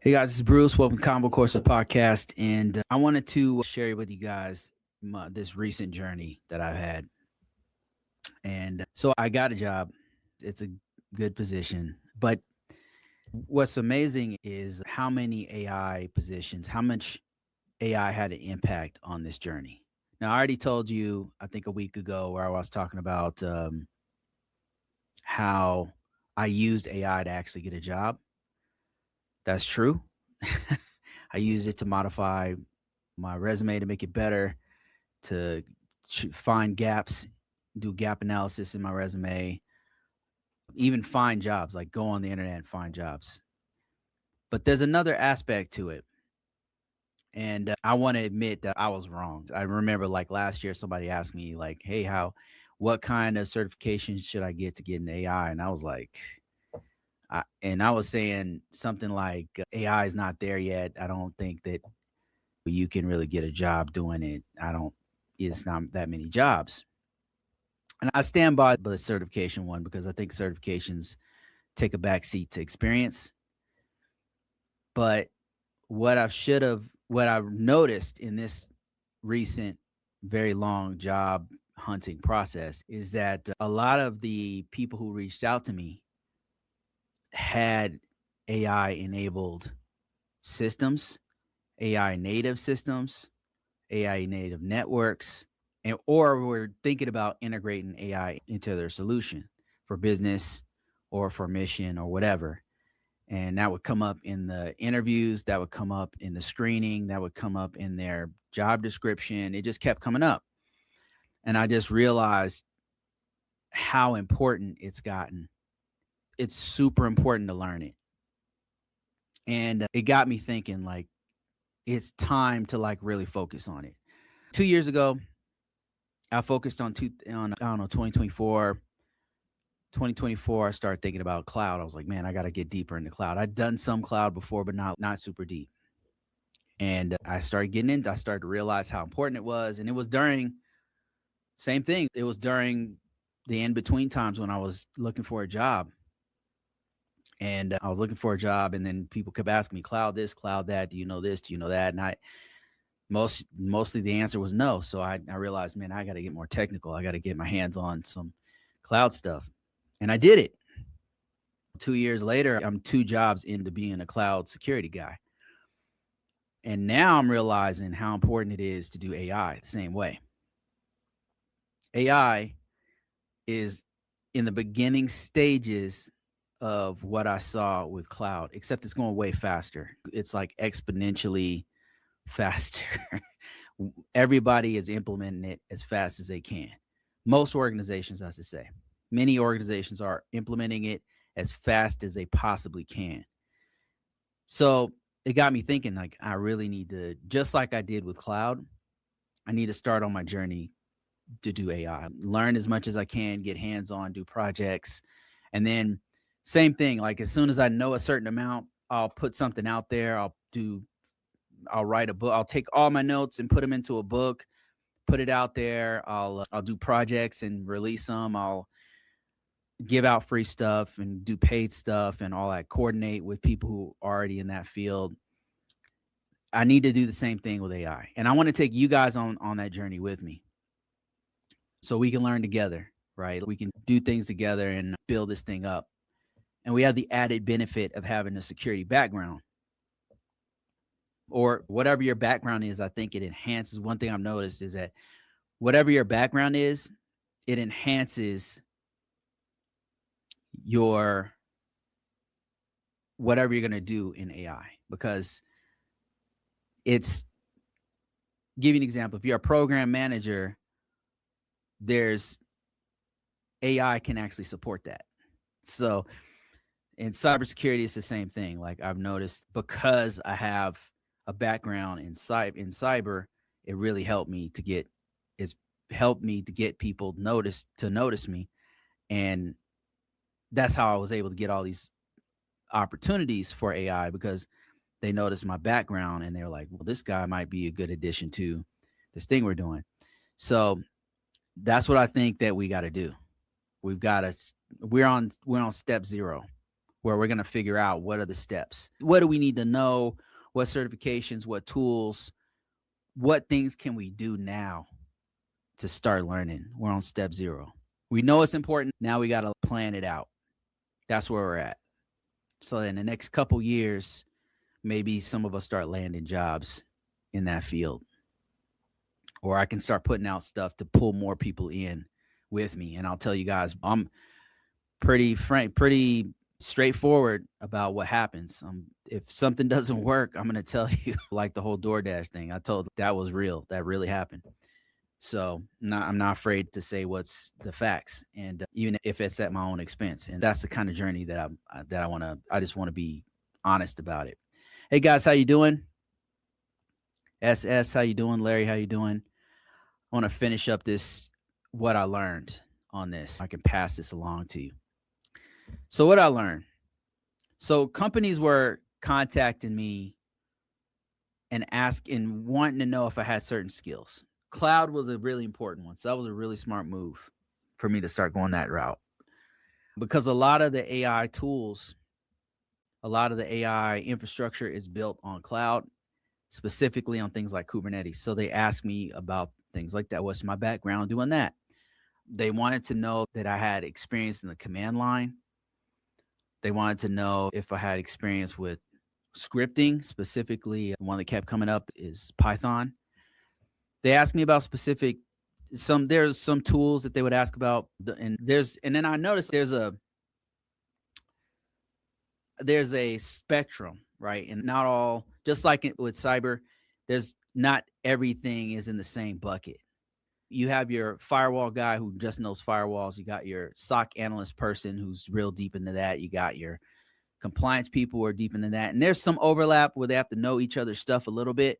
Hey guys, this is Bruce. Welcome to Combo Courses Podcast. And I wanted to share with you guys this recent journey that I've had. And so I got a job. It's a good position. But what's amazing is how many AI positions, how much AI had an impact on this journey. Now, I already told you, I think a week ago, where I was talking about how I used AI to actually get a job. That's true. I used it to modify my resume to make it better, to find gaps, do gap analysis in my resume, even find jobs, like go on the internet and find jobs. But there's another aspect to it. And I want to admit that I was wrong. I remember like last year, somebody asked me, like, hey, what kind of certification should I get to get in AI? And I was like, I was saying something like AI is not there yet. I don't think that you can really get a job doing it. It's not that many jobs. And I stand by the certification one because I think certifications take a backseat to experience. But what I've noticed in this recent, very long job hunting process is that a lot of the people who reached out to me had AI enabled systems, AI native systems, AI native networks, and or we're thinking about integrating AI into their solution for business or for mission or whatever. And that would come up in the interviews, that would come up in the screening, that would come up in their job description. It just kept coming up. And I just realized how important it's gotten. It's super important to learn it. And it got me thinking like it's time to like really focus on it. 2 years ago, I focused on I don't know 2024. I started thinking about cloud. I was like, man, I got to get deeper into cloud. I'd done some cloud before, but not super deep. And I started getting into. I started to realize how important it was, and it was during same thing. It was during the in between times when I was looking for a job, and I was looking for a job, and then people kept asking me, "Cloud this, cloud that. Do you know this? Do you know that?" And mostly the answer was no. So I realized, man, I got to get more technical. I got to get my hands on some cloud stuff, and I did it. 2 years later, I'm two jobs into being a cloud security guy. And now I'm realizing how important it is to do AI the same way. AI is in the beginning stages of what I saw with cloud, except it's going way faster. It's like exponentially faster. Everybody is implementing it as fast as they can. Most organizations, as I say, many organizations are implementing it as fast as they possibly can. So it got me thinking, like, I really need to, just like I did with cloud, I need to start on my journey to do AI, learn as much as I can, get hands on, do projects. And then, same thing, like, as soon as I know a certain amount, I'll put something out there. I'll write a book. I'll take all my notes and put them into a book, put it out there. I'll do projects and release them. I'll give out free stuff and do paid stuff and all that, coordinate with people who are already in that field. I need to do the same thing with AI. And I want to take you guys on that journey with me so we can learn together, right? We can do things together and build this thing up. And we have the added benefit of having a security background or whatever your background is. I think it enhances. One thing I've noticed is that whatever your background is, it enhances your whatever you're going to do in AI because it's give you an example. If you're a program manager, there's AI can actually support that. So in cybersecurity, it's the same thing. Like I've noticed because I have a background in cyber, it really it's helped me to get people notice me. And that's how I was able to get all these opportunities for AI because they noticed my background and they're like, well, this guy might be a good addition to this thing we're doing. So that's what I think that we got to do. We've got to we're on step zero. where we're going to figure out what are the steps. What do we need to know? What certifications, what tools, what things can we do now to start learning? We're on step 0. We know it's important. Now we got to plan it out. That's where we're at. So in the next couple years, maybe some of us start landing jobs in that field. Or I can start putting out stuff to pull more people in with me. And I'll tell you guys, I'm pretty frank, pretty straightforward about what happens. If something doesn't work, I'm going to tell you, like the whole DoorDash thing. I told that was real. That really happened. So I'm not afraid to say what's the facts, and even if it's at my own expense. And that's the kind of journey that I just want to be honest about it. Hey guys, how you doing? SS, how you doing? Larry, how you doing? I want to finish up what I learned on this. I can pass this along to you. So what I learned. So companies were contacting me and wanting to know if I had certain skills. Cloud was a really important one. So that was a really smart move for me to start going that route. Because a lot of the AI tools, a lot of the AI infrastructure is built on cloud, specifically on things like Kubernetes. So they asked me about things like that. What's my background doing that? They wanted to know that I had experience in the command line. They wanted to know if I had experience with scripting, specifically one that kept coming up is Python. They asked me about there's some tools that they would ask about, and then I noticed there's a spectrum, right? And not all, just like with cyber, there's not everything is in the same bucket. You have your firewall guy who just knows firewalls. You got your SOC analyst person who's real deep into that. You got your compliance people who are deep into that. And there's some overlap where they have to know each other's stuff a little bit,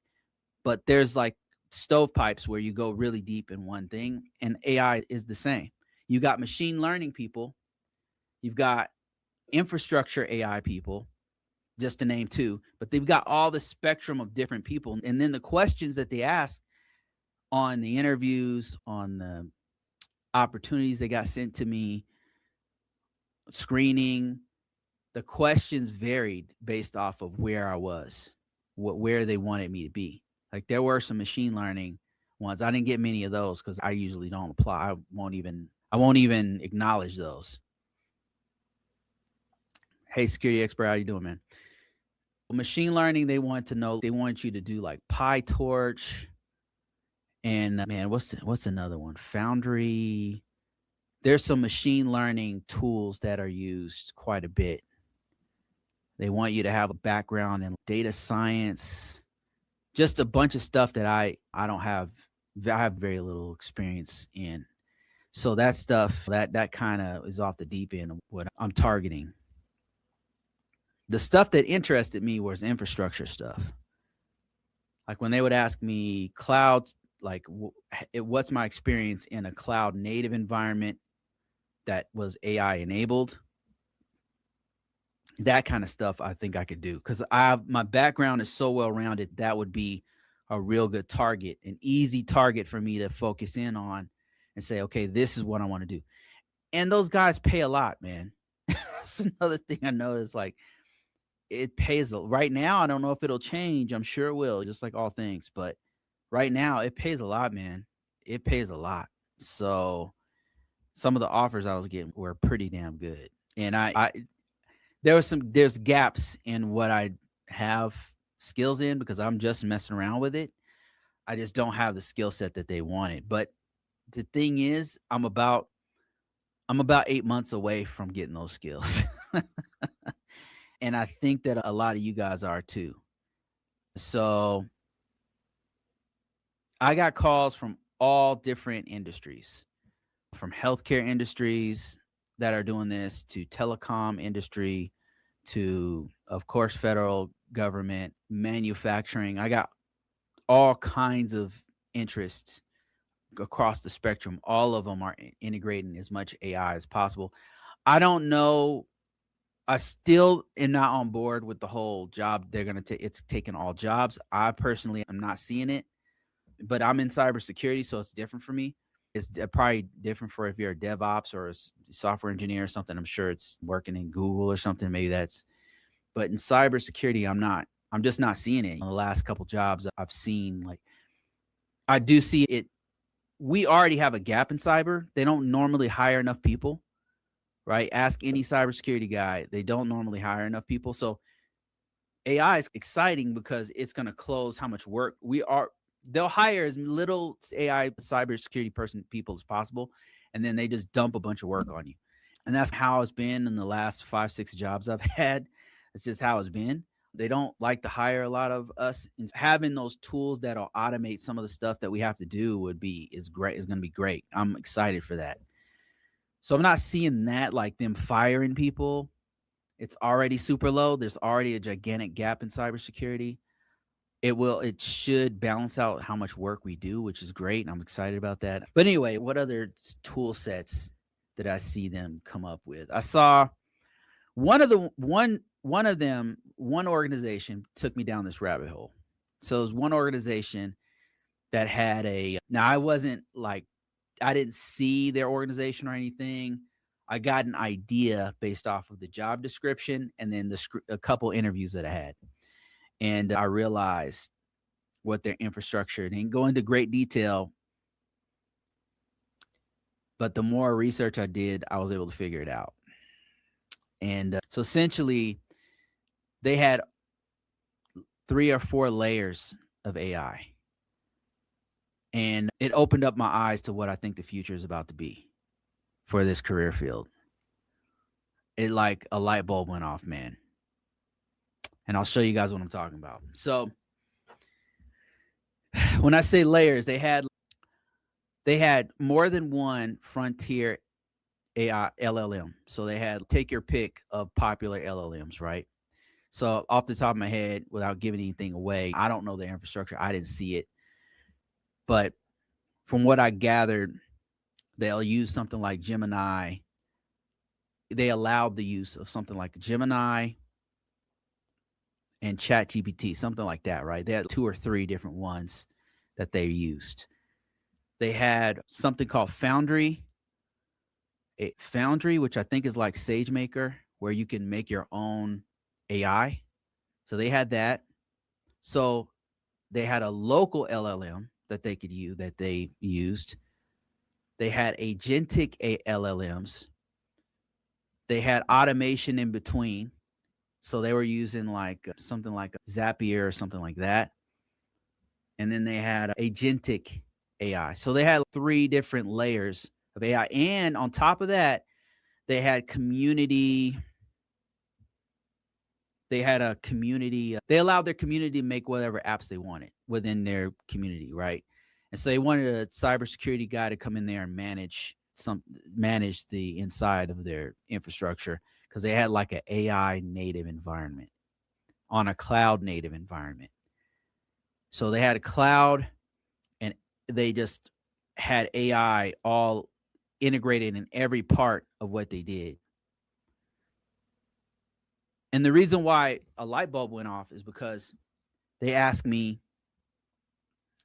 but there's like stovepipes where you go really deep in one thing, and AI is the same. You got machine learning people. You've got infrastructure AI people, just to name 2, but they've got all the spectrum of different people. And then the questions that they ask on the interviews, on the opportunities they got sent to me, screening, the questions varied based off of where I was, where they wanted me to be. Like there were some machine learning ones. I didn't get many of those because I usually don't apply. I won't even acknowledge those. Hey, security expert, how you doing, man? Machine learning, they want you to do like PyTorch. And man, what's another one? Foundry. There's some machine learning tools that are used quite a bit. They want you to have a background in data science, just a bunch of stuff that I have very little experience in. So that stuff, that kind of is off the deep end of what I'm targeting. The stuff that interested me was infrastructure stuff. Like when they would ask me cloud, like what's my experience in a cloud native environment that was AI enabled, that kind of stuff I think I could do because my background is so well rounded. That would be a real good target, an easy target for me to focus in on and say, okay, this is what I want to do. And those guys pay a lot, man. That's another thing I noticed. Like it pays right now. I don't know if it'll change. I'm sure it will, just like all things. But right now, it pays a lot, man. It pays a lot. So some of the offers I was getting were pretty damn good. And there's gaps in what I have skills in because I'm just messing around with it. I just don't have the skill set that they wanted. But the thing is, I'm about 8 months away from getting those skills. And I think that a lot of you guys are too. So I got calls from all different industries, from healthcare industries that are doing this to telecom industry to, of course, federal government, manufacturing. I got all kinds of interests across the spectrum. All of them are integrating as much AI as possible. I don't know. I still am not on board with the whole job. They're going to take, it's taking all jobs. I personally am not seeing it, but I'm in cybersecurity, so it's different for me. It's probably different for if you're a DevOps or a software engineer or something. I'm sure it's working in Google or something. Maybe that's, but in cybersecurity, I'm not. I'm just not seeing it. In the last couple jobs I've seen, like I do see it. We already have a gap in cyber. They don't normally hire enough people, right? Ask any cybersecurity guy. They don't normally hire enough people. So AI is exciting because it's going to close how much work we are. They'll hire as little AI cybersecurity people as possible, and then they just dump a bunch of work on you. And that's how it's been in the last 5, 6 jobs I've had. It's just how it's been. They don't like to hire a lot of us. And having those tools that'll automate some of the stuff that we have to do is great. Is going to be great. I'm excited for that. So I'm not seeing that like them firing people. It's already super low. There's already a gigantic gap in cybersecurity. It should balance out how much work we do, which is great. And I'm excited about that. But anyway, what other tool sets did I see them come up with? I saw one of them, one organization took me down this rabbit hole. So it was one organization that had now I didn't see their organization or anything. I got an idea based off of the job description and then a couple interviews that I had. And I realized what their infrastructure, didn't go into great detail, but the more research I did, I was able to figure it out. And so essentially, they had 3 or 4 layers of AI. And it opened up my eyes to what I think the future is about to be for this career field. It like a light bulb went off, man. And I'll show you guys what I'm talking about. So when I say layers, they had more than one frontier AI LLM. So they had take your pick of popular LLMs, right? So off the top of my head, without giving anything away, I don't know the infrastructure. I didn't see it. But from what I gathered, they'll use something like Gemini. They allowed the use of something like Gemini and ChatGPT, something like that, right? They had 2 or 3 different ones that they used. They had something called Foundry, which I think is like SageMaker, where you can make your own AI. So they had that. So they had a local LLM that they could use, that they used. They had agentic LLMs. They had automation in between. So they were using like something like Zapier or something like that. And then they had agentic AI. So they had 3 different layers of AI. And on top of that, they had community. They had a community. They allowed their community to make whatever apps they wanted within their community, right? And so they wanted a cybersecurity guy to come in there and manage the inside of their infrastructure, because they had like an AI native environment on a cloud native environment. So they had a cloud, and they just had AI all integrated in every part of what they did. And the reason why a light bulb went off is because they asked me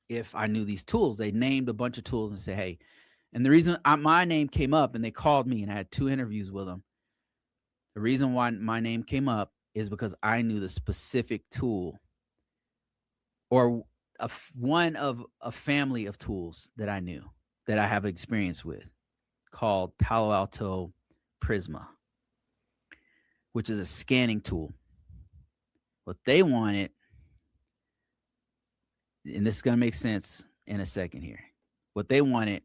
if I knew these tools. They named a bunch of tools and said, hey, and the reason my name came up, and they called me and I had 2 interviews with them. The reason why my name came up is because I knew the specific tool, or one of a family of tools that I knew, that I have experience with, called Palo Alto Prisma, which is a scanning tool. What they wanted, and this is going to make sense in a second here. What they wanted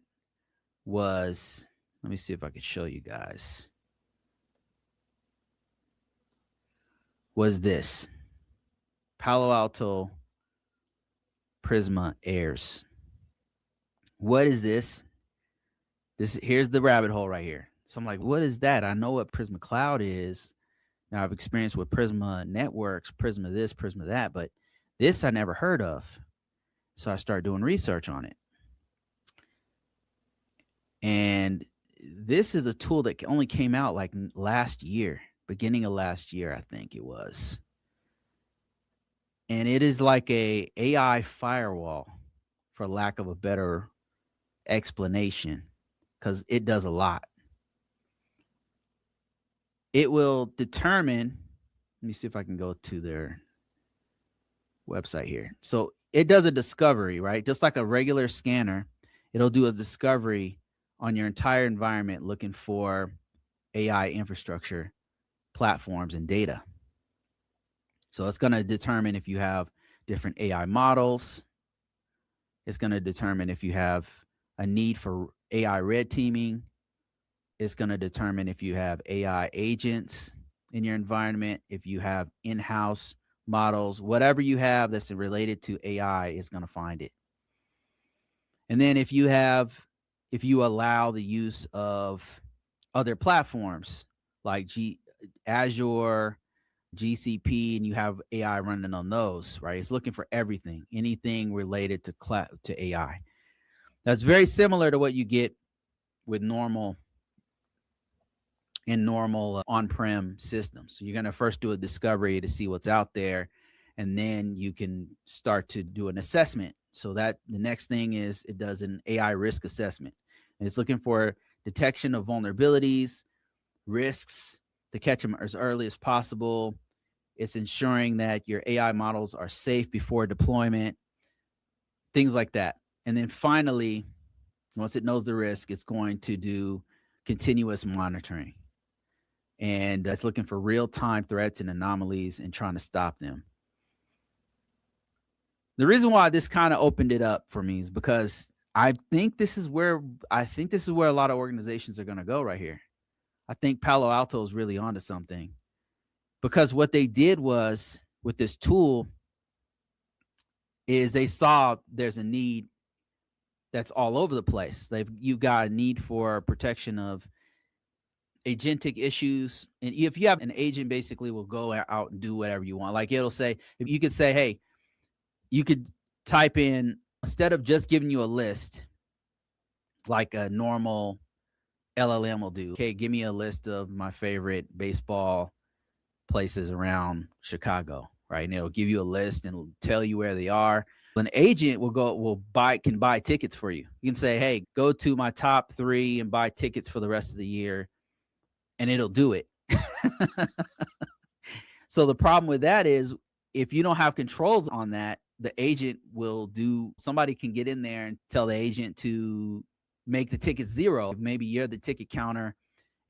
was, let me see if I can show you guys, was this Palo Alto Prisma AIRS. What is this? Here's the rabbit hole right here. So I'm like, what is that? I know what Prisma Cloud is. Now I've experienced with Prisma Networks, Prisma this, Prisma that, but this I never heard of. So I started doing research on it. And this is a tool that only came out like last year, beginning of last year, I think it was. And it is like a AI firewall, for lack of a better explanation because it does a lot. It will determine, let me see if I can go to their website here. So it does a discovery, right? Just like a regular scanner, it'll do a discovery on your entire environment looking for AI infrastructure, platforms, and data. So it's going to determine if you have different AI models. It's going to determine if you have a need for AI red teaming. It's going to determine if you have AI agents in your environment, if you have in-house models, whatever you have that's related to AI is going to find it. And then if you allow the use of other platforms like Azure, GCP, and you have AI running on those, right? It's looking for everything, anything related to AI. That's very similar to what you get with normal on-prem systems. So you're going to first do a discovery to see what's out there, and then you can start to do an assessment. So that the next thing is it does an AI risk assessment, and it's looking for detection of vulnerabilities, risks to catch them as early as possible. It's ensuring that your AI models are safe before deployment, things like that. And then finally, once it knows the risk, it's going to do continuous monitoring. And it's looking for real-time threats and anomalies and trying to stop them. The reason why this kind of opened it up for me is because I think this is where a lot of organizations are going to go right here. I think Palo Alto is really onto something, because what they did was with this tool is they saw there's a need that's all over the place. You've got a need for protection of agentic issues, and if you have an agent, basically will go out and do whatever you want. Like it'll say, if you could say, hey, you could type in, instead of just giving you a list like a normal LLM will do, okay, give me a list of my favorite baseball places around Chicago, right? And it'll give you a list and it'll tell you where they are. An agent can buy tickets for you. You can say, hey, go to my top 3 and buy tickets for the rest of the year, and it'll do it. So the problem with that is, if you don't have controls on that, the agent somebody can get in there and tell the agent to make the tickets 0. Maybe you're the ticket counter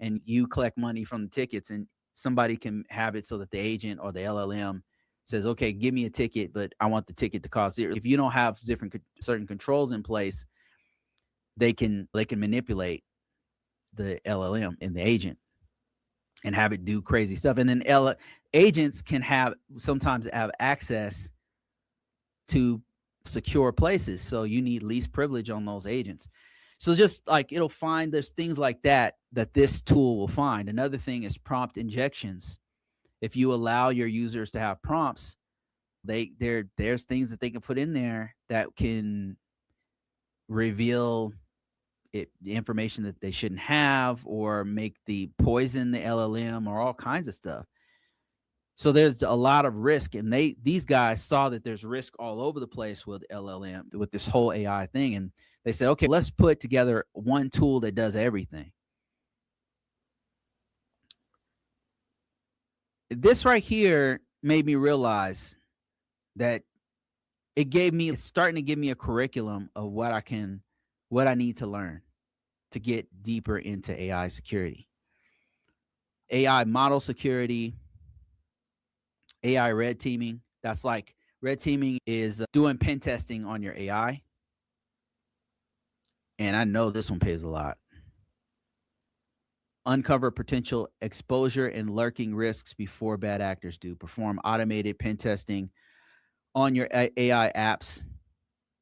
and you collect money from the tickets, and somebody can have it so that the agent or the LLM says, okay, give me a ticket, but I want the ticket to cost 0. If you don't have certain controls in place, they can manipulate the LLM and the agent and have it do crazy stuff. And then agents can sometimes have access to secure places. So you need least privilege on those agents. So just like it'll find, there's things like that this tool will find. Another thing is prompt injections. If you allow your users to have prompts, there's things that they can put in there that can reveal the information that they shouldn't have, or make poison the LLM, or all kinds of stuff. So there's a lot of risk, and these guys saw that there's risk all over the place with LLM, with this whole AI thing, and they said, okay, let's put together one tool that does everything. This right here made me realize that it's starting to give me a curriculum of what I need to learn to get deeper into AI security. AI model security, AI red teaming. That's like, red teaming is doing pen testing on your AI. And I know this one pays a lot. Uncover potential exposure and lurking risks before bad actors do. Perform automated pen testing on your AI apps.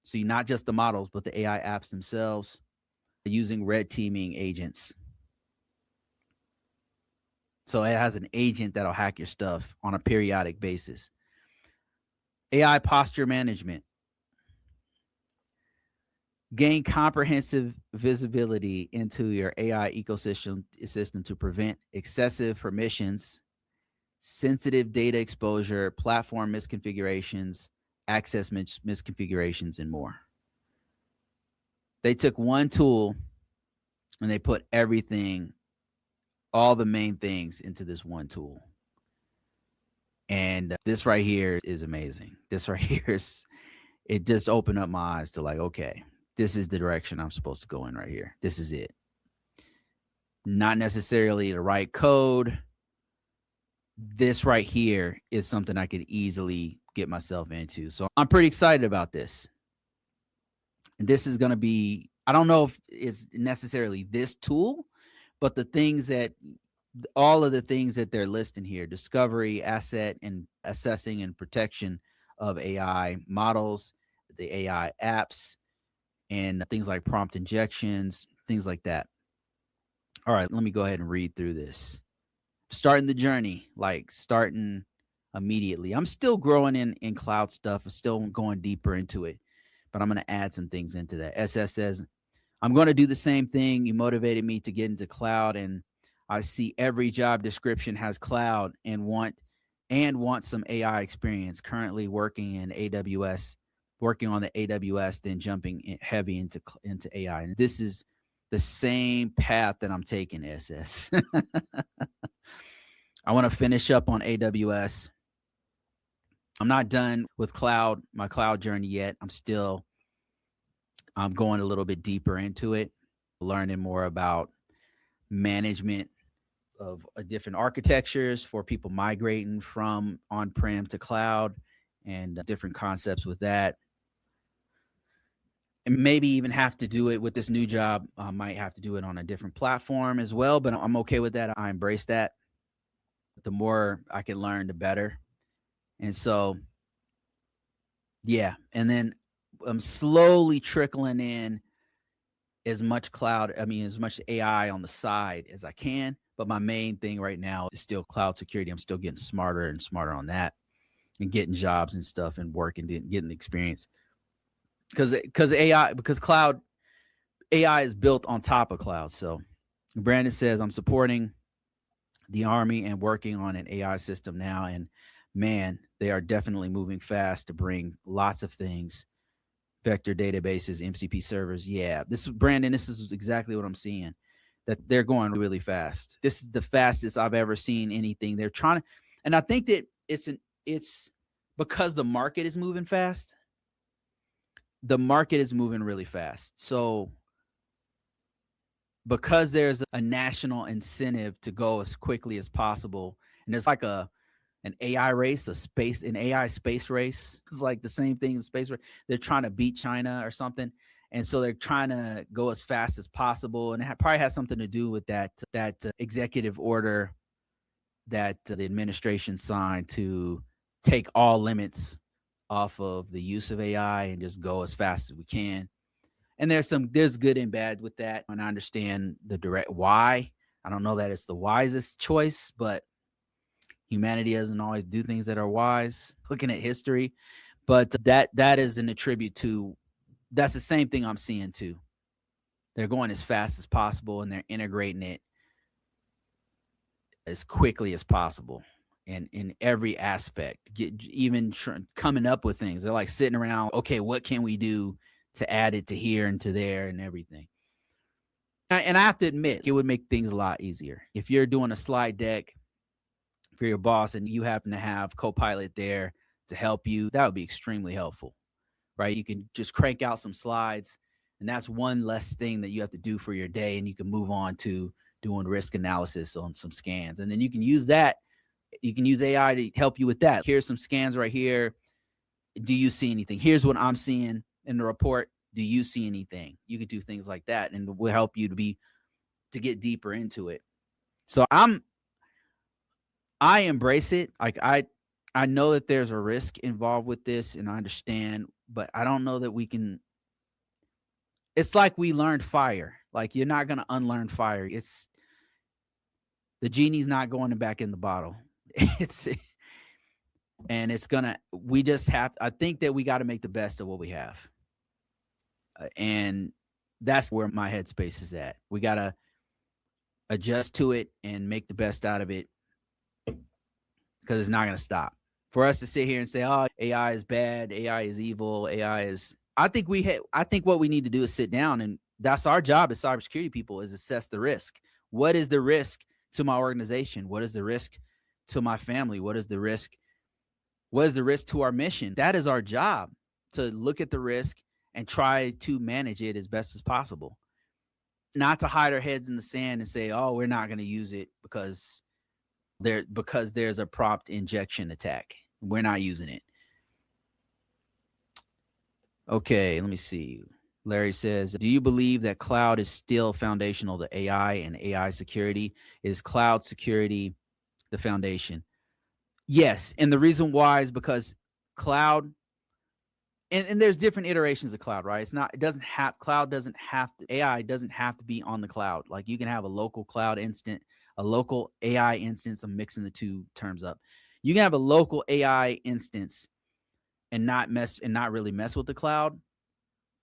So not just the models, but the AI apps themselves, using red teaming agents. So it has an agent that'll hack your stuff on a periodic basis. AI posture management. Gain comprehensive visibility into your AI ecosystem to prevent excessive permissions, sensitive data exposure, platform misconfigurations, access misconfigurations, and more. They took one tool and they put everything, all the main things into this one tool. And this right here is amazing. This right here is, it just opened up my eyes to like, okay, this is the direction I'm supposed to go in right here. This is it. Not necessarily the right code. This right here is something I could easily get myself into. So I'm pretty excited about this. And this is going to be, I don't know if it's necessarily this tool, but the things that, all of the things that they're listing here: discovery, asset, and assessing and protection of AI models, the AI apps, and things like prompt injections, things like that. All right, let me go ahead and read through this. Starting the journey, like starting immediately. I'm still growing in cloud stuff. I'm still going deeper into it, but I'm going to add some things into that. SS says, I'm going to do the same thing. You motivated me to get into cloud, and I see every job description has cloud and want some AI experience. Currently working in AWS, working on the AWS, then jumping heavy into AI. And this is the same path that I'm taking, SS. I want to finish up on AWS. I'm not done with my cloud journey yet. I'm going a little bit deeper into it, learning more about management of different architectures for people migrating from on-prem to cloud, and different concepts with that. And maybe even have to do it with this new job. I might have to do it on a different platform as well, but I'm okay with that. I embrace that. The more I can learn, the better. And so, yeah. And then I'm slowly trickling in as much as much AI on the side as I can. But my main thing right now is still cloud security. I'm still getting smarter and smarter on that, and getting jobs and stuff and work and getting the experience. Because cloud AI is built on top of cloud. So Brandon says, I'm supporting the Army and working on an AI system now. And man, they are definitely moving fast to bring lots of things: vector databases, MCP servers. Yeah, this is exactly what I'm seeing, that they're going really fast. This is the fastest I've ever seen anything. They're trying to, and I think that it's because the market is moving fast. The market is moving really fast. So because there's a national incentive to go as quickly as possible, and there's like an AI race, an AI space race. It's like the same thing in space race. They're trying to beat China or something. And so they're trying to go as fast as possible. And it probably has something to do with that executive order that the administration signed to take all limits off of the use of AI and just go as fast as we can. And there's good and bad with that. And I understand the direct why. I don't know that it's the wisest choice, but humanity doesn't always do things that are wise, looking at history. But that is an attribute to, that's the same thing I'm seeing too. They're going as fast as possible, and they're integrating it as quickly as possible in every aspect. Coming up with things. They're like sitting around, okay, what can we do to add it to here and to there and everything. And I have to admit, it would make things a lot easier. If you're doing a slide deck for your boss and you happen to have Copilot there to help you, that would be extremely helpful, right? You can just crank out some slides, and that's one less thing that you have to do for your day, and you can move on to doing risk analysis on some scans. And then you can use that. You can use AI to help you with that. Here's some scans right here. Do you see anything? Here's what I'm seeing in the report. Do you see anything? You could do things like that, and it will help you to get deeper into it. So I embrace it. Like I know that there's a risk involved with this, and I understand, but I don't know that we can. It's like we learned fire. Like, you're not going to unlearn fire. It's the genie's not going back in the bottle. It's and it's gonna. We just have. I think that we got to make the best of what we have, and that's where my headspace is at. We got to adjust to it and make the best out of it, because it's not going to stop. For us to sit here and say, "Oh, AI is bad, AI is evil, AI is," I think what we need to do is sit down, and that's our job as cybersecurity people, is assess the risk. What is the risk to my organization? What is the risk to my family? What is the risk to our mission? That is our job, to look at the risk and try to manage it as best as possible. Not to hide our heads in the sand and say, "Oh, we're not going to use it because there's a prompt injection attack. We're not using it." Okay, let me see. Larry says, "Do you believe that cloud is still foundational to AI and AI security? Is cloud security the foundation?" Yes, and the reason why is because cloud, and there's different iterations of cloud, right? It doesn't have cloud doesn't have to AI doesn't have to be on the cloud. Like, you can have a local cloud instant, a local AI instance. I'm mixing the two terms up. You can have a local AI instance and not really mess with the cloud,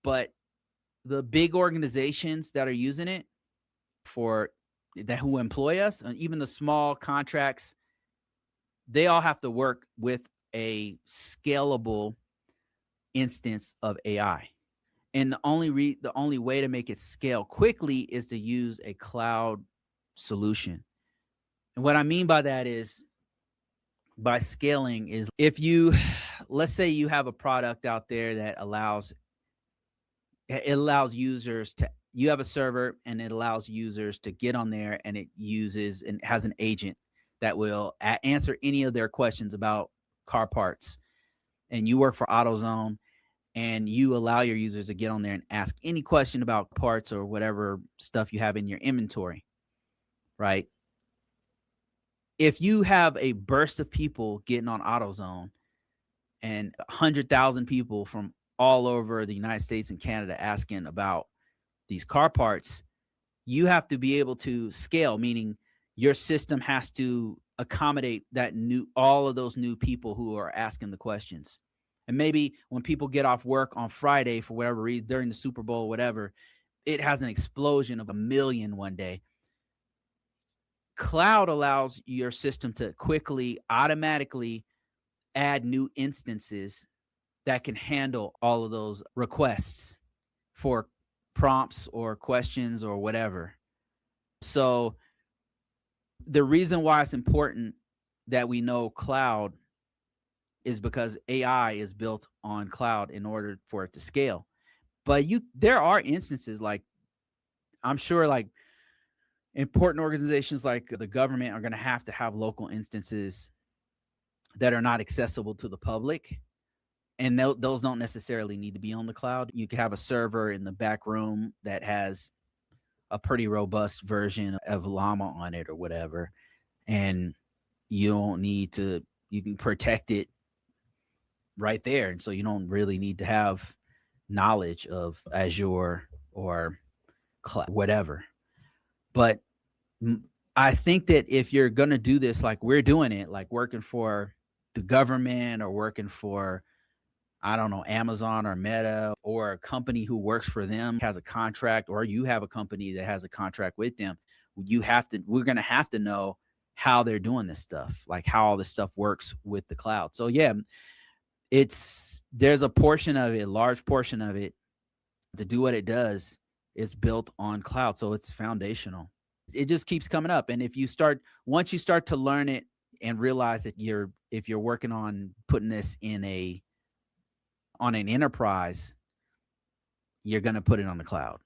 but the big organizations that are using it for that who employ us, and even the small contracts, they all have to work with a scalable instance of AI. And the only way to make it scale quickly is to use a cloud solution. And what I mean by that is, by scaling, is if you let's say you have a product out there that allows users to, you have a server and it allows users to get on there, and it uses and has an agent that will answer any of their questions about car parts, and you work for AutoZone, and you allow your users to get on there and ask any question about parts or whatever stuff you have in your inventory, right? If you have a burst of people getting on AutoZone and 100,000 people from all over the United States and Canada asking about these car parts, you have to be able to scale, meaning your system has to accommodate all of those new people who are asking the questions. And maybe when people get off work on Friday for whatever reason, during the Super Bowl, whatever, it has an explosion of 1 million one day. Cloud allows your system to quickly, automatically add new instances that can handle all of those requests for prompts or questions or whatever. So the reason why it's important that we know cloud is because AI is built on cloud in order for it to scale. But there are instances, like, I'm sure, like, important organizations like the government are going to have local instances that are not accessible to the public. And those don't necessarily need to be on the cloud. You could have a server in the back room that has a pretty robust version of Llama on it or whatever. And you don't need to, you can protect it right there. And so you don't really need to have knowledge of Azure or whatever. But I think that if you're going to do this, like we're doing it, like working for the government or working for, I don't know, Amazon or Meta, or a company who works for them has a contract, or you have a company that has a contract with them, we're going to have to know how they're doing this stuff, like how all this stuff works with the cloud. So yeah, there's a portion of it, a large portion of it, to do what it does is built on cloud. So it's foundational. It just keeps coming up. And once you start to learn it and realize that if you're working on putting this on an enterprise, you're going to put it on the cloud.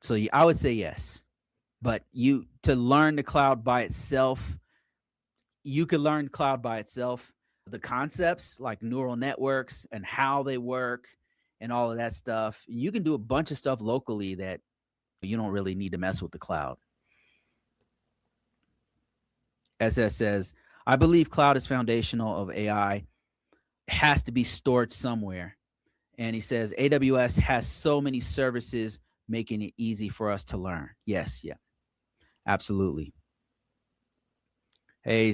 So I would say yes. But to learn the cloud by itself, you could learn cloud by itself. The concepts like neural networks and how they work and all of that stuff, you can do a bunch of stuff locally that you don't really need to mess with the cloud. SS says, I believe cloud is foundational of AI. It has to be stored somewhere. And he says, AWS has so many services, making it easy for us to learn. Yes, yeah, absolutely. Hey,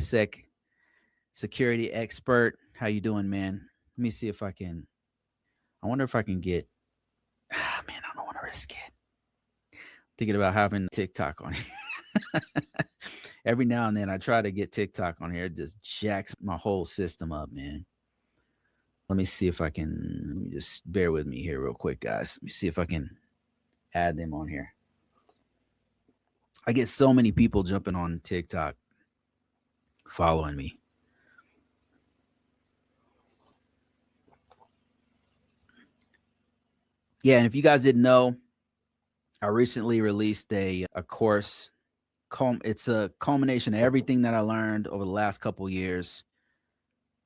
security expert, how you doing, man? Let me see if I wonder if I can get, man, I don't want to risk it. Thinking about having TikTok on here. Every now and then I try to get TikTok on here. It just jacks my whole system up, man. Let me see if I can, let me just bear with me here real quick, guys. Let me see if I can add them on here. I get so many people jumping on TikTok following me. Yeah, and if you guys didn't know, I recently released a course. It's a culmination of everything that I learned over the last couple years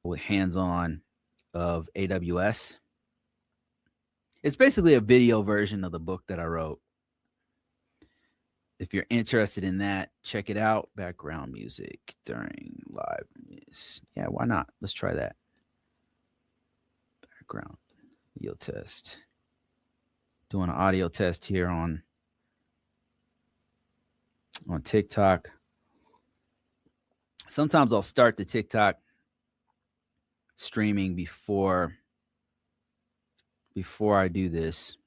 with hands-on of AWS. It's basically a video version of the book that I wrote. If you're interested in that, check it out. Background music during live news. Yeah, why not? Let's try that. Background video test. Doing an audio test here on TikTok. Sometimes I'll start the TikTok streaming before I do this.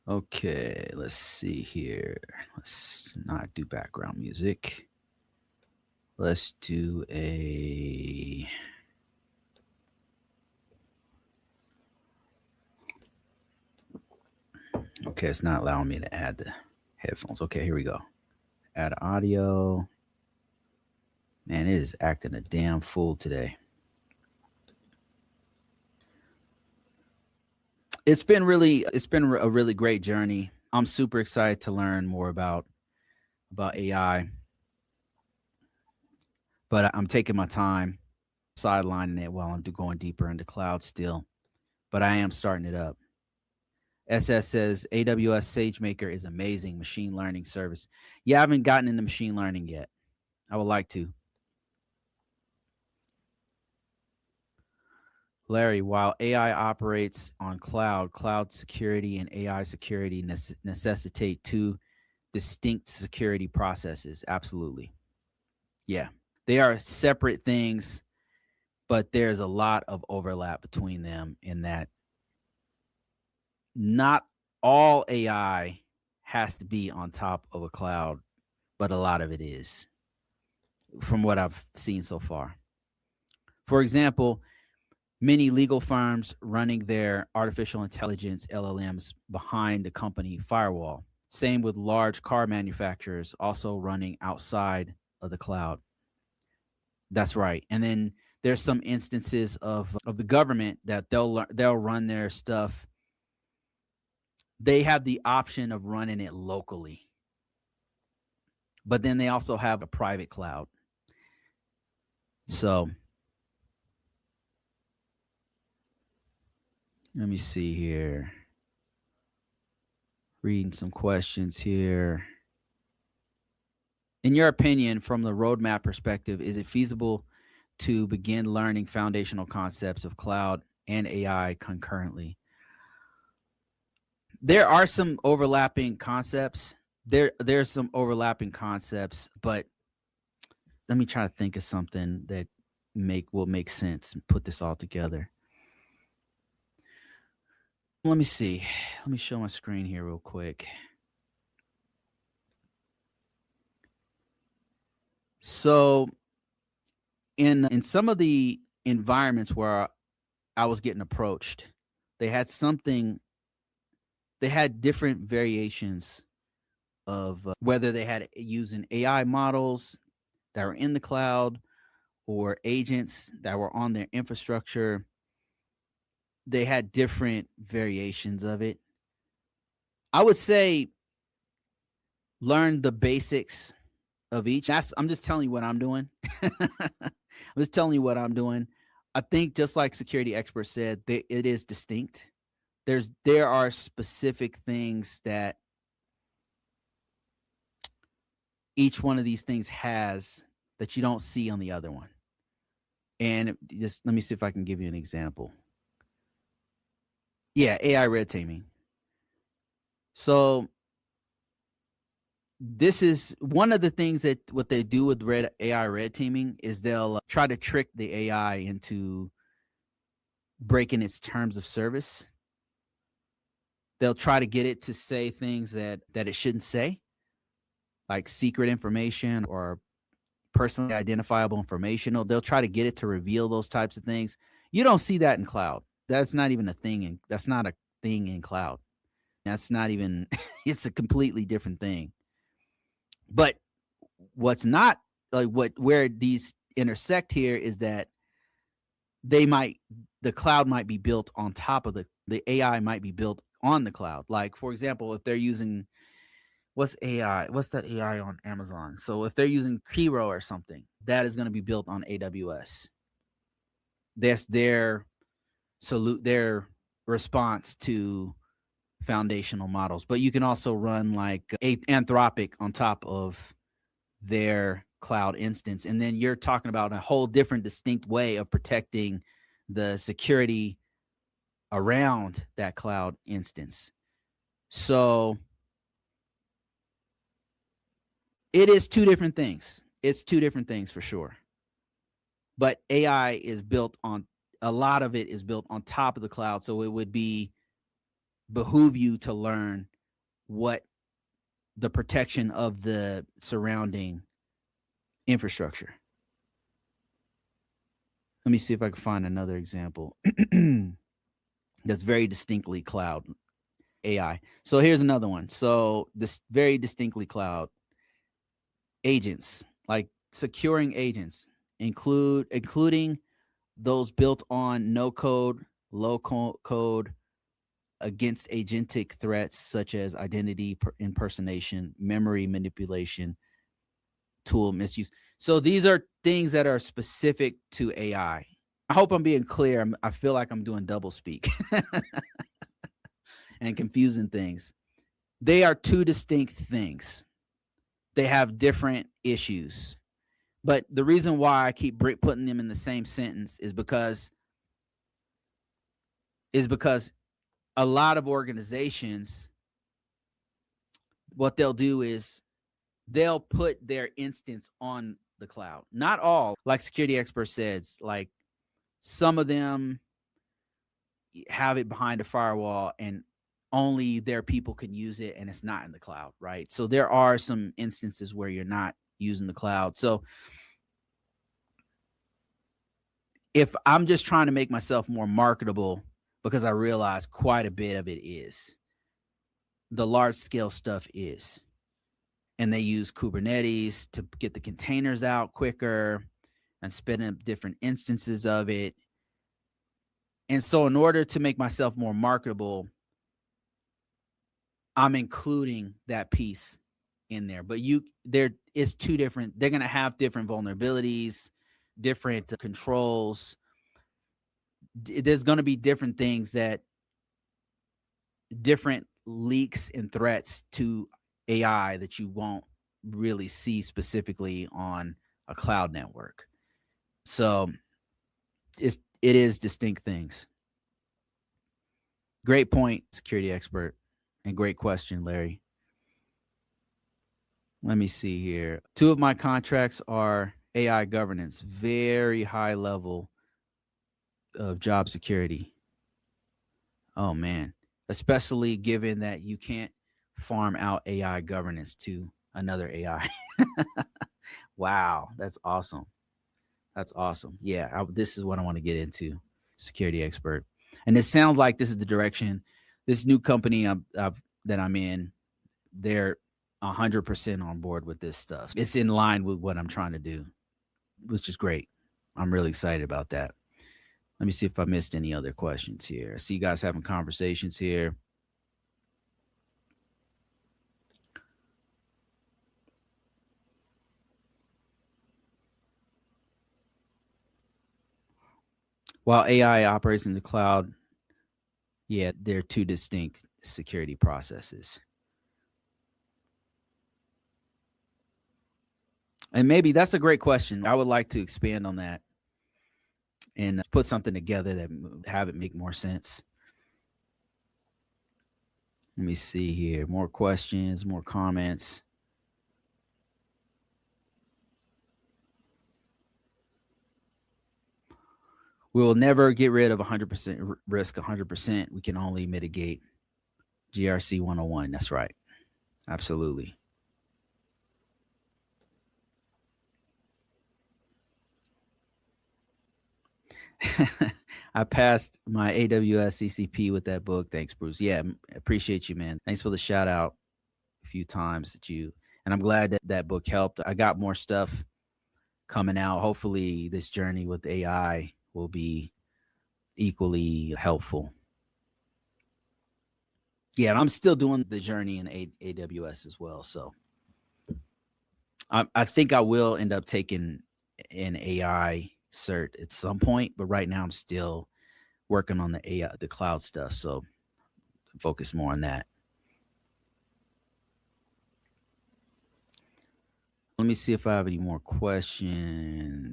Okay, let's see here. Let's not do background music. Let's do a okay, it's not allowing me to add the headphones. Okay, here we go. Add audio. Man, it is acting a damn fool today. It's been a really great journey. I'm super excited to learn more about AI, but I'm taking my time, sidelining it while I'm going deeper into cloud still. But I am starting it up. SS says AWS SageMaker is amazing machine learning service. Yeah, I haven't gotten into machine learning yet. I would like to. Larry, while AI operates on cloud security and AI security necessitate two distinct security processes. Absolutely. Yeah. They are separate things, but there's a lot of overlap between them in that not all AI has to be on top of a cloud, but a lot of it is, from what I've seen so far. For example, many legal firms running their artificial intelligence LLMs behind the company firewall. Same with large car manufacturers also running outside of the cloud. That's right. And then there's some instances of the government that they'll run their stuff. They have the option of running it locally, but then they also have a private cloud. So let me see here. Reading some questions here. In your opinion, from the roadmap perspective, is it feasible to begin learning foundational concepts of cloud and AI concurrently? There are some overlapping concepts. There's some overlapping concepts, but let me try to think of something that will make sense and put this all together. Let me see. Let me show my screen here real quick. So in some of the environments where I was getting approached, they had different variations of whether they had using AI models that were in the cloud or agents that were on their infrastructure. They had different variations of it. I would say learn the basics of each. I'm just telling you what I'm doing. I'm just telling you what I'm doing. I think just like security experts said, it is distinct. There are specific things that each one of these things has that you don't see on the other one. And just let me see if I can give you an example. Yeah, AI red teaming. So this is one of the things that what they do with AI red teaming is they'll try to trick the AI into breaking its terms of service. They'll try to get it to say things that it shouldn't say, like secret information or personally identifiable information. They'll try to get it to reveal those types of things. You don't see that in cloud. That's not even a thing. That's not a thing in cloud. That's not even, it's a completely different thing. But what's not like where these intersect here is that the cloud might be built on top of the AI might be built on the cloud. Like, for example, if they're using what's AI? What's that AI on Amazon? So if they're using Kiro or something, that is going to be built on AWS. That's their their response to foundational models. But you can also run like Anthropic on top of their cloud instance. And then you're talking about a whole different distinct way of protecting the security around that cloud instance. So it is two different things. It's two different things for sure. But AI is built on, a lot of it is built on top of the cloud. So it would behoove you to learn what the protection of the surrounding infrastructure. Let me see if I can find another example that's very distinctly cloud AI. So here's another one. So this very distinctly cloud agents, like securing agents, including those built on no code, low code against agentic threats such as identity impersonation, memory manipulation, tool misuse. So these are things that are specific to AI. I hope I'm being clear. I feel like I'm doing double speak and confusing things. They are two distinct things. They have different issues. But the reason why I keep putting them in the same sentence is because a lot of organizations, what they'll do is they'll put their instance on the cloud. Not all, like Security Expert says, like some of them have it behind a firewall and only their people can use it and it's not in the cloud, right? So there are some instances where you're not using the cloud. So if I'm just trying to make myself more marketable, because I realize quite a bit of it is, the large scale stuff is, and they use Kubernetes to get the containers out quicker and spin up different instances of it. And so in order to make myself more marketable, I'm including that piece in there. But there is two different, they're going to have different vulnerabilities, different controls. There's going to be different things, that different leaks and threats to AI that you won't really see specifically on a cloud network. So it is distinct things. Great point, Security Expert, and great question, Larry. Let me see here. 2 of my contracts are AI governance, very high level of job security. Oh man, especially given that you can't farm out AI governance to another AI. Wow, that's awesome. That's awesome. Yeah, this is what I want to get into, Security Expert. And it sounds like this is the direction. This new company that I'm in, they're 100% on board with this stuff. It's in line with what I'm trying to do, which is great. I'm really excited about that. Let me see if I missed any other questions here. I see you guys having conversations here. While AI operates in the cloud, yeah, they're two distinct security processes. And maybe that's a great question. I would like to expand on that and put something together that have it make more sense. Let me see here. More questions, more comments. We will never get rid of 100% risk 100%. We can only mitigate. GRC 101. That's right. Absolutely. I passed my AWS CCP with that book. Thanks, Bruce. Yeah, appreciate you, man. Thanks for the shout out a few times that you, and I'm glad that that book helped. I got more stuff coming out. Hopefully, this journey with AI will be equally helpful. Yeah, and I'm still doing the journey in AWS as well. So I think I will end up taking an AI cert at some point, but right now I'm still working on the AI, the cloud stuff. So focus more on that. Let me see if I have any more questions.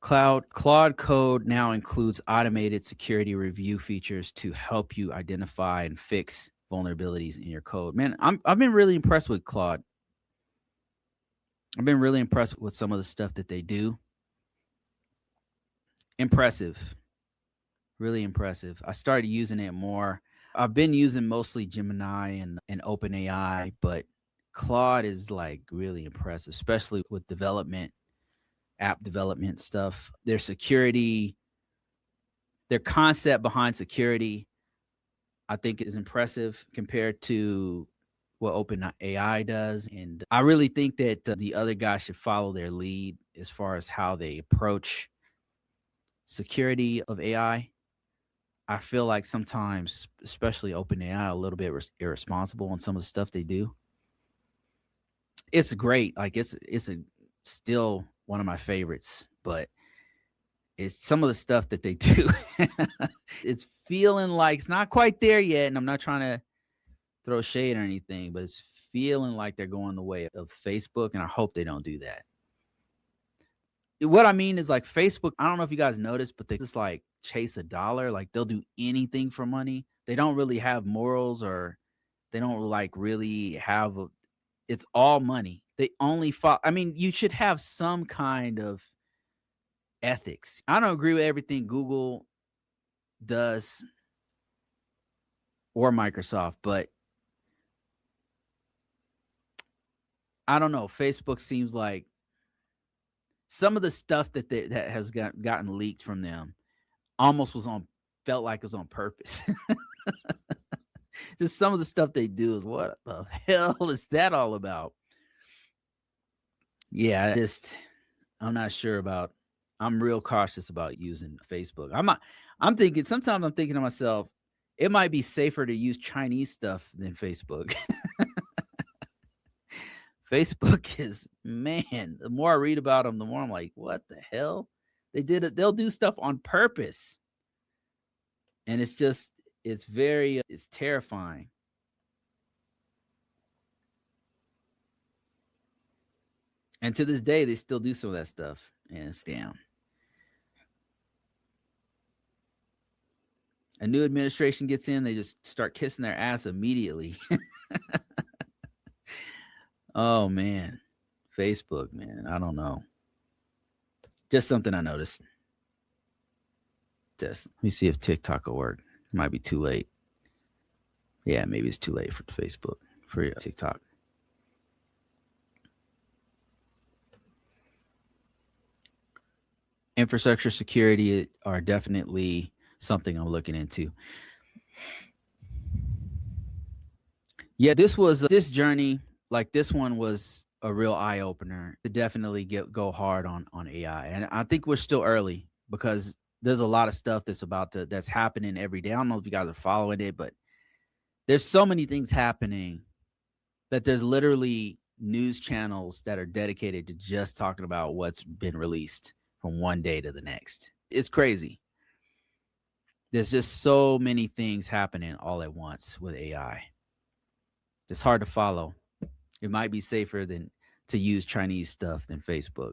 Claude Code now includes automated security review features to help you identify and fix vulnerabilities in your code. Man, I've been really impressed with Claude. I've been really impressed with some of the stuff that they do. Impressive. Really impressive. I started using it more. I've been using mostly Gemini and OpenAI, but Claude is like really impressive, especially with development, app development stuff. Their security, their concept behind security, I think is impressive compared to what OpenAI does. And I really think that the other guys should follow their lead as far as how they approach security of AI. I feel like sometimes, especially OpenAI, a little bit irresponsible on some of the stuff they do. It's great. Like it's a still one of my favorites, but it's some of the stuff that they do. It's feeling like it's not quite there yet, and I'm not trying to throw shade or anything, but it's feeling like they're going the way of Facebook, and I hope they don't do that. What I mean is like Facebook, I don't know if you guys noticed, but they just like chase a dollar. Like they'll do anything for money. They don't really have morals or they don't like really have a, it's all money. They only follow. I mean, you should have some kind of ethics. I don't agree with everything Google does or Microsoft, but I don't know. Facebook seems like some of the stuff that has gotten leaked from them almost was on felt like it was on purpose. Just some of the stuff they do is what the hell is that all about? Yeah, I'm not sure about I'm real cautious about using Facebook. I'm thinking sometimes I'm thinking to myself, it might be safer to use Chinese stuff than Facebook. Facebook is man, the more I read about them, the more I'm like, what the hell? They did it. They'll do stuff on purpose. And it's just it's very it's terrifying. And to this day, they still do some of that stuff, and it's down. A new administration gets in, they just start kissing their ass immediately. Oh man, Facebook, man, I don't know. Just something I noticed. Just let me see if TikTok will work. It might be too late. Yeah, maybe it's too late for Facebook for TikTok. Infrastructure security are definitely something I'm looking into. Yeah, this journey, like this one was a real eye opener to definitely go hard on AI. And I think we're still early because there's a lot of stuff that's happening every day. I don't know if you guys are following it, but there's so many things happening that there's literally news channels that are dedicated to just talking about what's been released from one day to the next. It's crazy. There's just so many things happening all at once with AI. It's hard to follow. It might be safer than to use Chinese stuff than Facebook.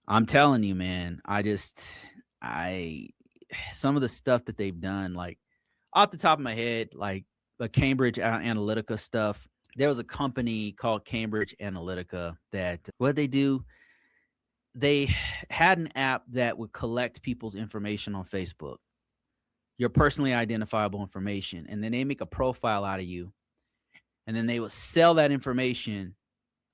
I'm telling you, man. I some of the stuff that they've done, like off the top of my head, like the Cambridge Analytica stuff. There was a company called Cambridge Analytica that what they do, they had an app that would collect people's information on Facebook, your personally identifiable information, and then they make a profile out of you, and then they would sell that information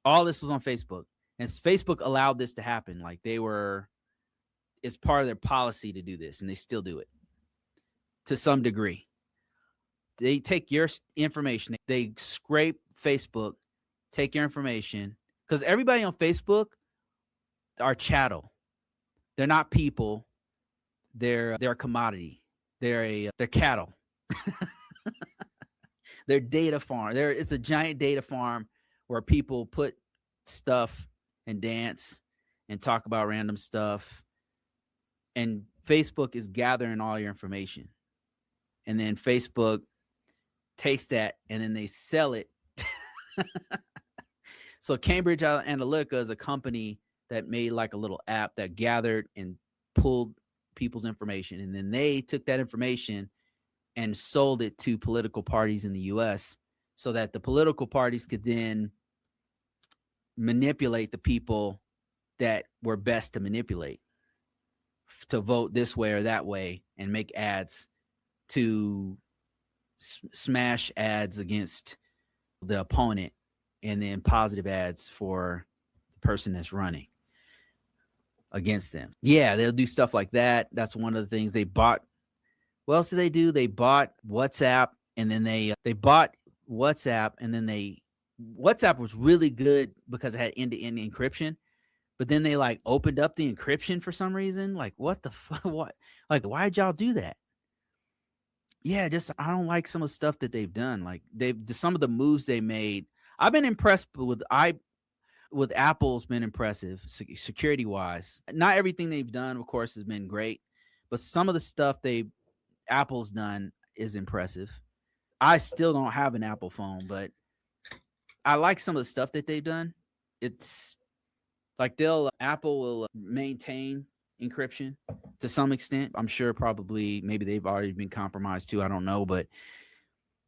All this was on Facebook. And Facebook allowed this to happen. Like it's part of their policy to do this, and they still do it to some degree. They take your information, they scrape Facebook, take your information, because everybody on Facebook are chattel. They're not people. They're a commodity. They're cattle. They're data farm. It's a giant data farm where people put stuff and dance and talk about random stuff. And Facebook is gathering all your information. And then Facebook takes that and then they sell it. So Cambridge Analytica is a company that made like a little app that gathered and pulled people's information. And then they took that information and sold it to political parties in the US so that the political parties could then manipulate the people that were best to manipulate to vote this way or that way and make ads to smash ads against the opponent and then positive ads for the person that's running against them. Yeah, they'll do stuff like that. That's one of the things they bought. What else did they do? They bought WhatsApp, and then they bought WhatsApp, and then WhatsApp was really good because it had end-to-end encryption. But then they like opened up the encryption for some reason. Like, what the fuck? What? Like, why'd y'all do that? Yeah, just I don't like some of the stuff that they've done. Like some of the moves they made. I've been impressed with Apple's been impressive security wise. Not everything they've done, of course, has been great, but some of the stuff Apple's done is impressive. I still don't have an Apple phone, but I like some of the stuff that they've done. It's like Apple will maintain encryption to some extent. I'm sure probably maybe they've already been compromised too. I don't know, but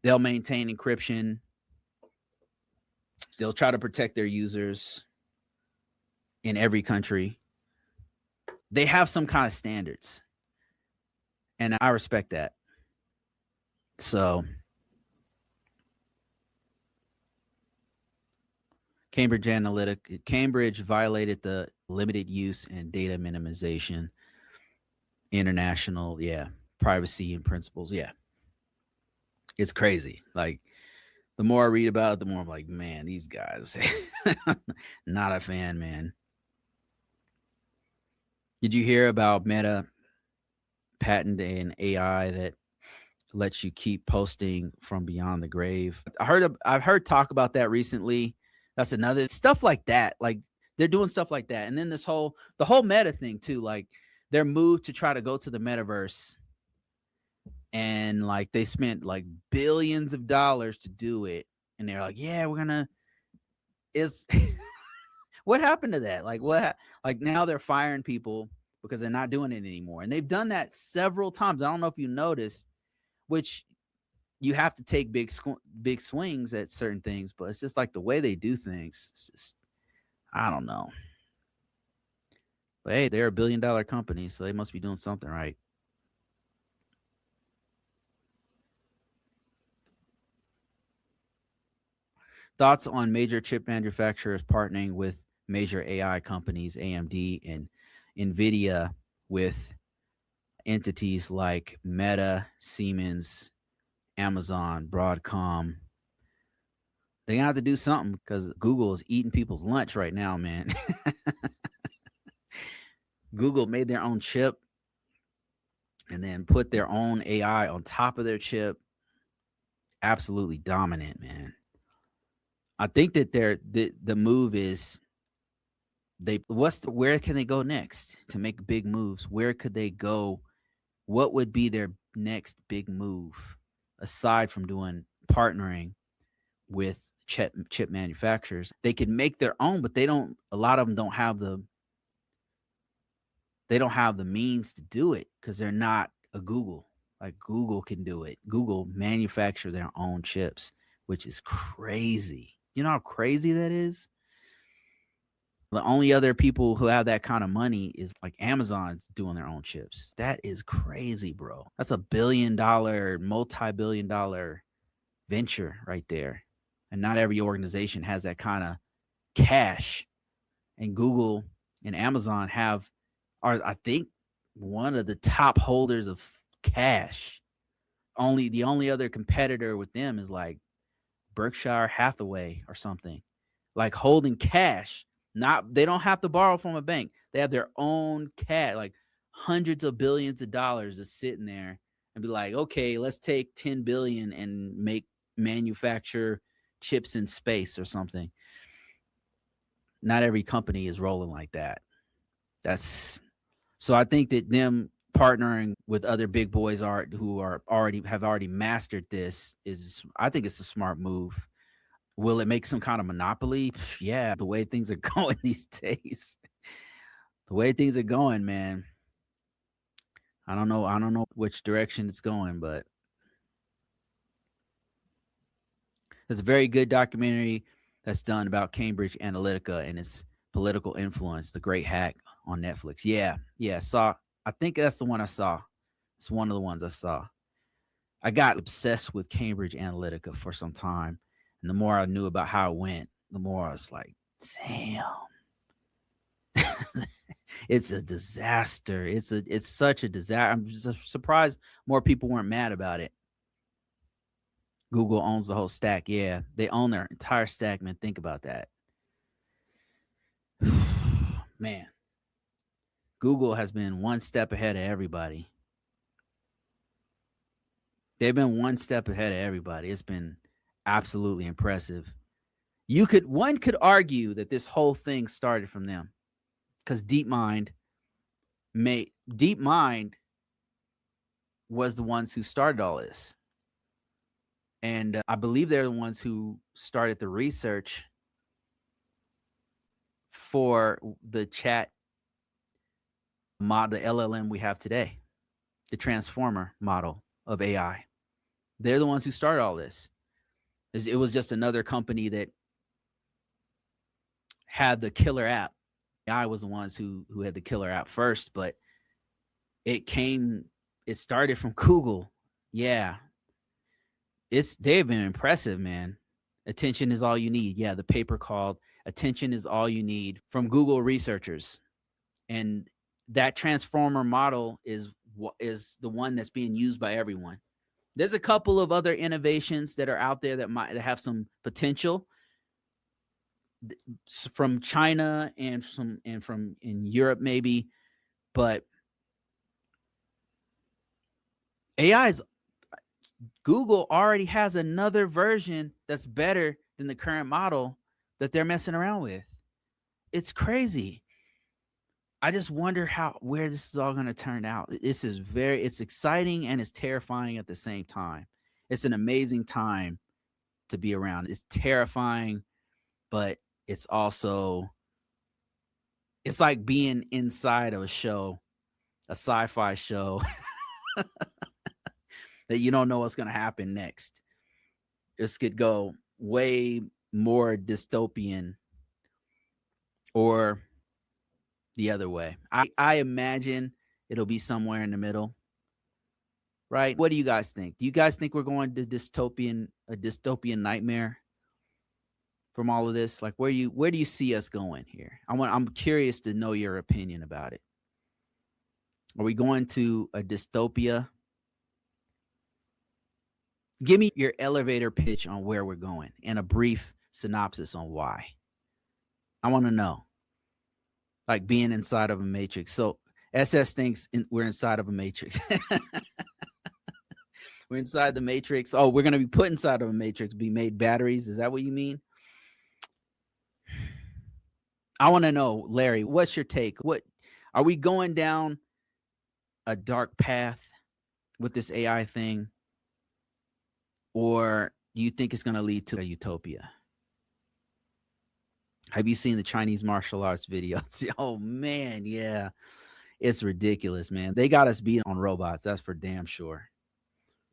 they'll maintain encryption. They'll try to protect their users in every country. They have some kind of standards, and I respect that. So Cambridge Analytica, Cambridge violated the limited use and data minimization, international, privacy and principles. Yeah. It's crazy. Like, the more I read about it, the more I'm like, man, these guys, not a fan, man. Did you hear about Meta patenting AI that lets you keep posting from beyond the grave? I've heard talk about that recently. That's another stuff like that. Like, they're doing stuff like that. And then the whole Meta thing too, like their move to try to go to the metaverse, and like they spent like billions of dollars to do it. And they're like, yeah, we're gonna what happened to that? Like like now they're firing people because they're not doing it anymore. And they've done that several times. I don't know if you noticed, which you have to take big swings at certain things, but it's just like the way they do things. It's just, I don't know. But hey, they're $1 billion company, so they must be doing something right. Thoughts on major chip manufacturers partnering with major AI companies, AMD and NVIDIA, with entities like Meta, Siemens, Amazon, Broadcom. They have to do something because Google is eating people's lunch right now, man. Google made their own chip and then put their own AI on top of their chip. Absolutely dominant, man. I think that the move is where can they go next to make big moves? Where could they go? What would be their next big move aside from partnering with chip manufacturers? They could make their own, but a lot of them don't have the means to do it because they're not a Google. Like Google can do it. Google manufacture their own chips, which is crazy. You know how crazy that is? The only other people who have that kind of money is like Amazon's doing their own chips. That is crazy, bro. That's $1 billion, multi-billion dollar venture right there. And not every organization has that kind of cash, and Google and Amazon are, I think, one of the top holders of cash. The only other competitor with them is like Berkshire Hathaway or something. Like holding cash. Not They don't have to borrow from a bank. They have their own cash, like hundreds of billions of dollars just sitting there and be like, okay, let's take 10 billion and manufacture chips in space or something. Not every company is rolling like that. That's So I think that them partnering with other big boys who have already mastered this is, I think it's a smart move. Will it make some kind of monopoly? Yeah, the way things are going these days. The way things are going, man. I don't know. I don't know which direction it's going, but it's a very good documentary that's done about Cambridge Analytica and its political influence, The Great Hack on Netflix. Yeah, yeah. I think that's the one I saw. It's one of the ones I saw. I got obsessed with Cambridge Analytica for some time. And the more I knew about how it went, the more I was like, damn. It's a disaster. It's such a disaster. I'm just surprised more people weren't mad about it. Google owns the whole stack. Yeah, they own their entire stack, man. Think about that. Man, Google has been one step ahead of everybody. They've been one step ahead of everybody. It's been absolutely impressive. One could argue that this whole thing started from them, because DeepMind was the ones who started all this. And I believe they're the ones who started the research for the chat model, the LLM we have today, the transformer model of AI. They're the ones who started all this. It was just another company that had the killer app. AI was the ones who had the killer app first, but it started from Google. Yeah. They've been impressive, man. Attention is all you need. Yeah, the paper called Attention is All You Need from Google researchers. And that transformer model is the one that's being used by everyone. There's a couple of other innovations that are out there that might have some potential from China and from in Europe maybe, but Google already has another version that's better than the current model that they're messing around with. It's crazy. I just wonder where this is all going to turn out. It's exciting and it's terrifying at the same time. It's an amazing time to be around. It's terrifying, but it's like being inside of a sci-fi show that you don't know what's going to happen next. This could go way more dystopian or the other way. I imagine it'll be somewhere in the middle. Right? What do you guys think? Do you guys think we're going to a dystopian nightmare from all of this? Like where do you see us going here? I'm curious to know your opinion about it. Are we going to a dystopia? Give me your elevator pitch on where we're going and a brief synopsis on why. I want to know. Like being inside of a matrix. So SS thinks we're inside of a matrix. We're inside the matrix. Oh, we're going to be put inside of a matrix, be made batteries. Is that what you mean? I want to know, Larry, what's your take? What are we going down a dark path with this AI thing? Or do you think it's going to lead to a utopia? Have you seen the Chinese martial arts videos? Oh, man, yeah. It's ridiculous, man. They got us beat on robots. That's for damn sure.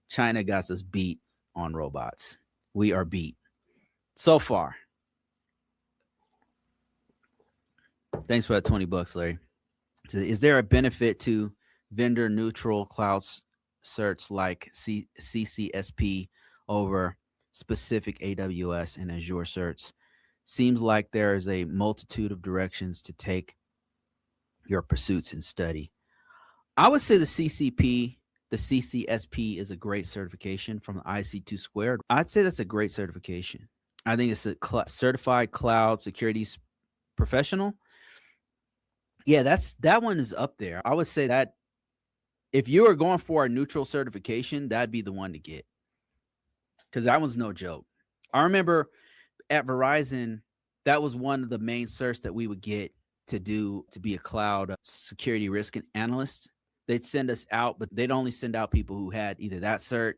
China got us beat on robots. We are beat. So far. Thanks for that $20, Larry. Is there a benefit to vendor neutral cloud certs like CCSP over specific AWS and Azure certs? Seems like there is a multitude of directions to take your pursuits and study. I would say the CCSP is a great certification from the IC2 Squared. I'd say that's a great certification. I think it's a certified cloud security professional. Yeah, that one is up there. I would say that if you are going for a neutral certification, that'd be the one to get, because that one's no joke. I remember at Verizon, that was one of the main certs that we would get to be a cloud security risk analyst. They'd send us out, but they'd only send out people who had either that cert,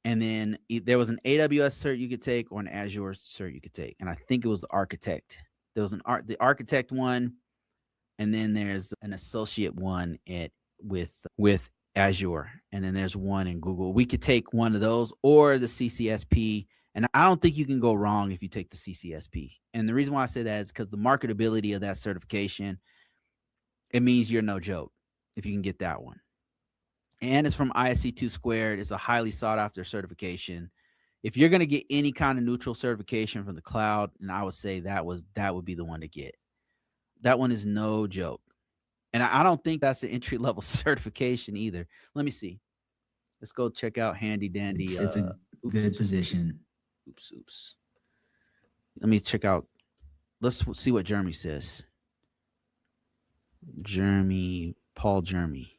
and then there was an AWS cert you could take or an Azure cert you could take. And I think it was the architect. There was the architect one, and then there's an associate one with Azure, and then there's one in Google. We could take one of those or the CCSP, and I don't think you can go wrong if you take the CCSP. And the reason why I say that is because the marketability of that certification, it means you're no joke if you can get that one. And it's from ISC2 Squared. It's a highly sought after certification. If you're going to get any kind of neutral certification from the cloud, and I would say that would be the one to get. That one is no joke. And I don't think that's an entry level certification either. Let me see. Let's go check out Handy Dandy. It's a good position. Oops. Let me check out. Let's see what Jeremy says. Paul Jeremy.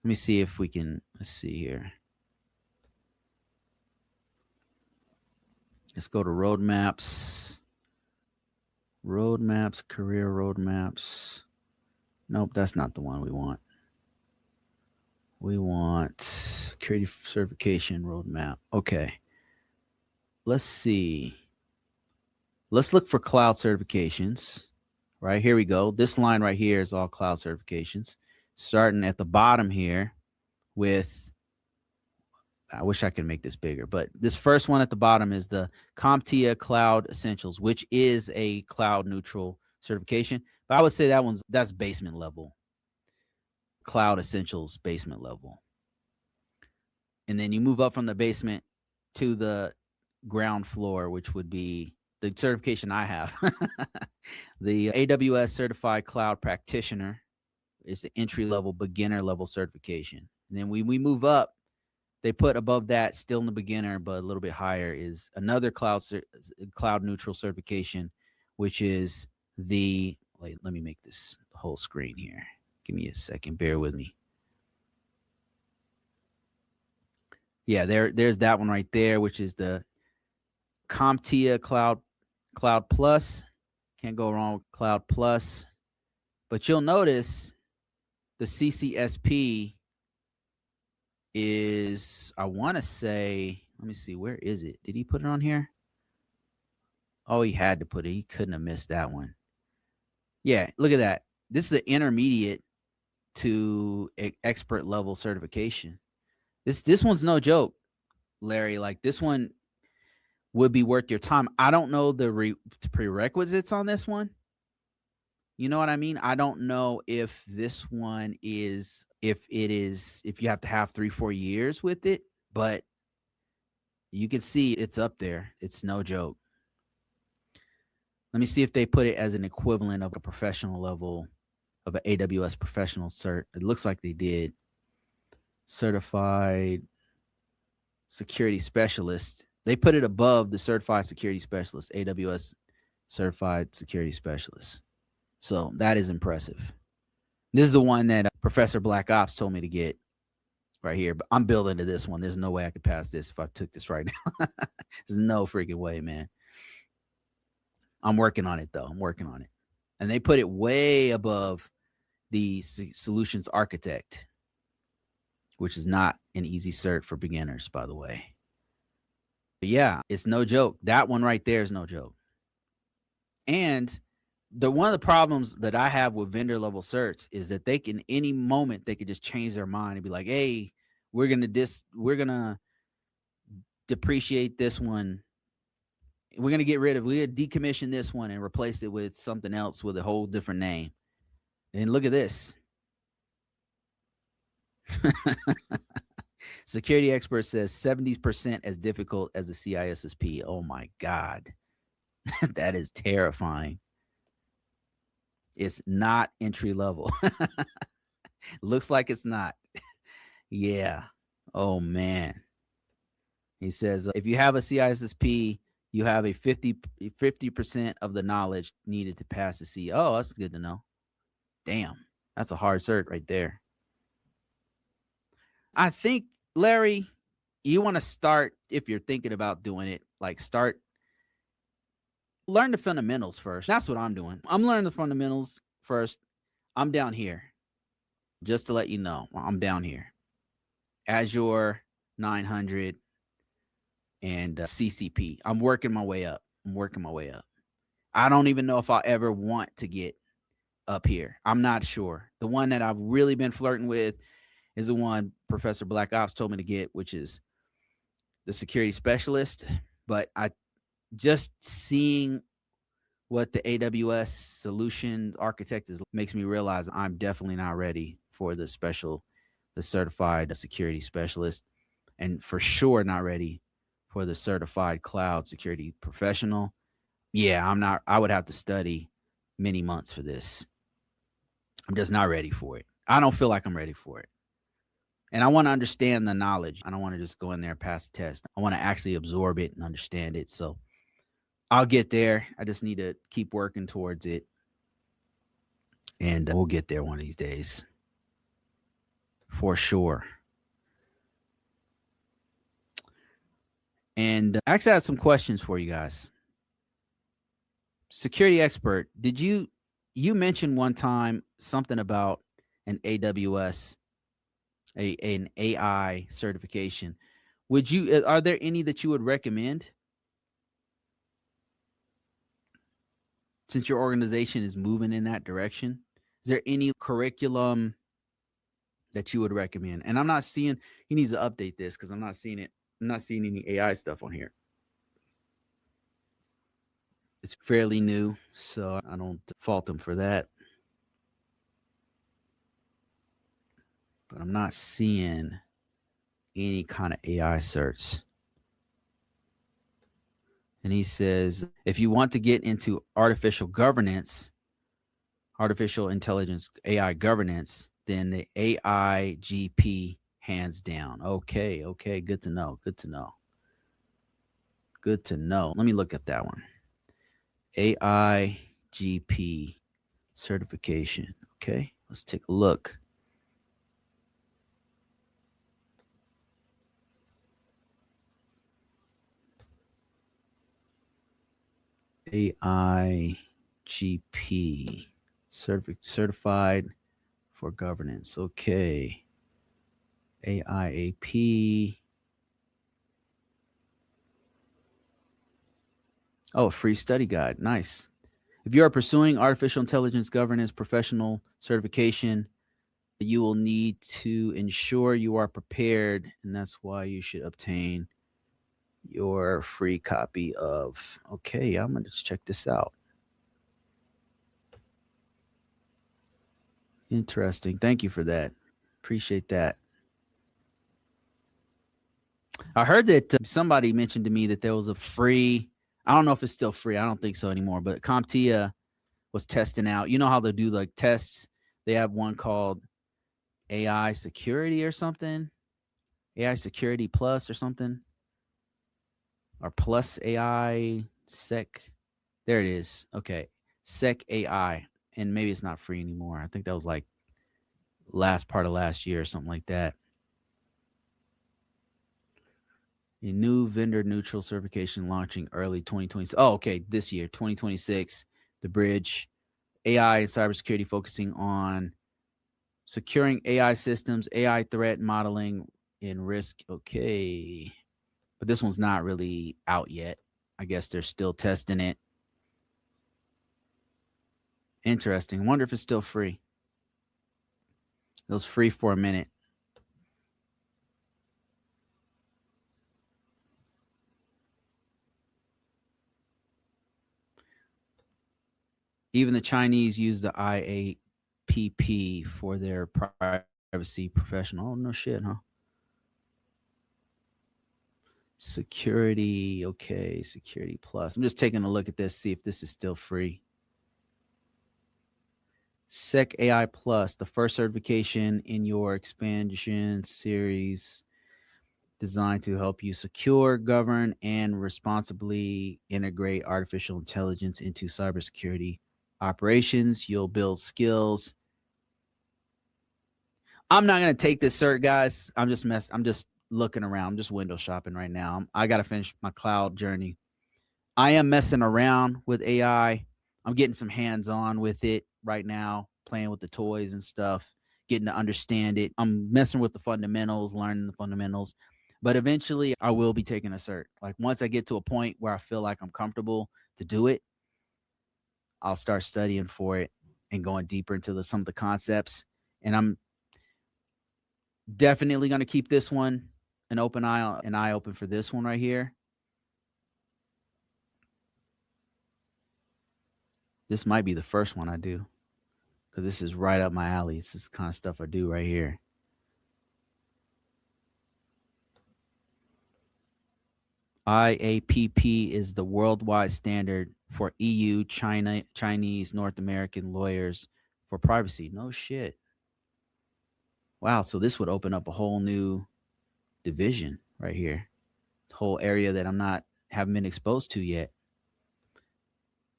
Let me see if we can. Let's see here. Let's go to roadmaps. Career roadmaps. Nope, that's not the one we want. We want security certification roadmap. Okay. Let's see. Let's look for cloud certifications. Right, here we go. This line right here is all cloud certifications. Starting at the bottom here with, I wish I could make this bigger, but this first one at the bottom is the CompTIA Cloud Essentials, which is a cloud neutral certification. But I would say that's basement level. Cloud Essentials basement level. And then you move up from the basement to the ground floor, which would be the certification I have. The AWS Certified Cloud Practitioner is the entry level, beginner level certification. And then we move up, they put above that, still in the beginner, but a little bit higher, is another cloud neutral certification, which is let me make this whole screen here. Give me a second. Bear with me. Yeah, there's that one right there, which is the CompTIA Cloud Plus. Can't go wrong with Cloud Plus. But you'll notice the CCSP is, I want to say, let me see, where is it? Did he put it on here? Oh, he had to put it. He couldn't have missed that one. Yeah, look at that. This is an intermediate to expert level certification. This one's no joke, Larry. Like, this one would be worth your time. I don't know the prerequisites on this one. You know what I mean? I don't know if this one is, if you have to have 3-4 years with it, but you can see it's up there. It's no joke. Let me see if they put it as an equivalent of a professional level of an AWS professional cert. It looks like they did. Certified security specialist. They put it above the certified security specialist, AWS certified security specialist. So that is impressive. This is the one that Professor Black Ops told me to get right here, but I'm building to this one. There's no way I could pass this if I took this right now. There's no freaking way, man. I'm working on it, though. I'm working on it. And they put it way above the solutions architect, which is not an easy cert for beginners, by the way. But yeah, it's no joke. That one right there is no joke. And one of the problems that I have with vendor level certs is that they can, any moment, they could just change their mind and be like, hey, we're gonna depreciate this one. We're gonna decommission this one and replace it with something else with a whole different name. And look at this. Security expert says 70% as difficult as the CISSP. Oh my God. That is terrifying. It's not entry level. Looks like it's not. Yeah. Oh man. He says if you have a CISSP, you have a 50% of the knowledge needed to pass the C. Oh, that's good to know. Damn. That's a hard cert right there. I think, Larry, you want to start, if you're thinking about doing it, like learn the fundamentals first. That's what I'm doing. I'm learning the fundamentals first. I'm down here. Just to let you know, I'm down here. Azure 900 and CCP. I'm working my way up. I don't even know if I'll ever want to get up here. I'm not sure. The one that I've really been flirting with is the one Professor Black Ops told me to get, which is the security specialist. But I just seeing what the AWS solution architect is makes me realize I'm definitely not ready for the certified security specialist, and for sure not ready for the certified cloud security professional. Yeah, I'm not. I would have to study many months for this. I'm just not ready for it. I don't feel like I'm ready for it. And I want to understand the knowledge. I don't want to just go in there and pass the test. I want to actually absorb it and understand it. So I'll get there. I just need to keep working towards it. And we'll get there one of these days. For sure. And I actually had some questions for you guys. Security expert, did you mentioned one time something about an AWS, an AI certification? Would you are there any that you would recommend? Since your organization is moving in that direction, is there any curriculum that you would recommend? And I'm not seeing, he needs to update this because I'm not seeing it. I'm not seeing any AI stuff on here. It's fairly new, so I don't fault him for that. But I'm not seeing any kind of AI certs. And he says, if you want to get into artificial intelligence, AI governance, then the AIGP hands down. Okay, good to know. Let me look at that one. AIGP certification. Okay, let's take a look. AIGP certified for governance. Okay. AIAP. Oh, free study guide. Nice. If you are pursuing artificial intelligence governance professional certification, you will need to ensure you are prepared, and that's why you should obtain your free copy of. Okay, I'm going to check this out. Interesting. Thank you for that. Appreciate that. I heard that somebody mentioned to me that there was a free, I don't know if it's still free. I don't think so anymore, but CompTIA was testing out. You know how they do like tests? They have one called AI Security or something, AI Security Plus or something, or Plus AI Sec. There it is. Okay. Sec AI. And maybe it's not free anymore. I think that was like last part of last year or something like that. A new vendor neutral certification launching early 2026. Oh, okay. This year, 2026. The bridge. AI and cybersecurity focusing on securing AI systems, AI threat modeling, and risk. Okay. But this one's not really out yet. I guess they're still testing it. Interesting. Wonder if it's still free. It was free for a minute. Even the Chinese use the IAPP for their privacy professional. Oh, no shit, huh? Security. Okay. Security Plus. I'm just taking a look at this, see if this is still free. Sec AI Plus, the first certification in your expansion series designed to help you secure, govern, and responsibly integrate artificial intelligence into cybersecurity operations. You'll build skills. I'm not gonna take this cert, guys. I'm just looking around. I'm just window shopping right now. I gotta finish my cloud journey. I am messing around with AI. I'm getting some hands on with it right now, playing with the toys and stuff, getting to understand it. I'm messing with the fundamentals, learning the fundamentals. But eventually, I will be taking a cert. Like once I get to a point where I feel like I'm comfortable to do it, I'll start studying for it and going deeper into some of the concepts. And I'm definitely going to keep this one an eye open for this one right here. This might be the first one I do because this is right up my alley. This is the kind of stuff I do right here. IAPP is the worldwide standard for EU, Chinese, North American lawyers for privacy. No shit. Wow. So this would open up a whole new division right here. This whole area that haven't been exposed to yet.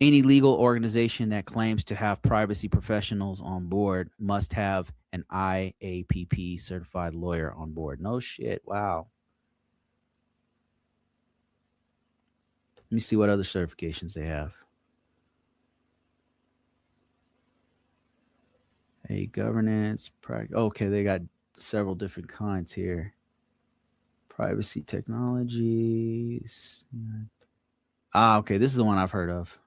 Any legal organization that claims to have privacy professionals on board must have an IAPP certified lawyer on board. No shit. Wow. Let me see what other certifications they have. Hey, governance. Okay, they got several different kinds here. Privacy technologies. Okay, this is the one I've heard of.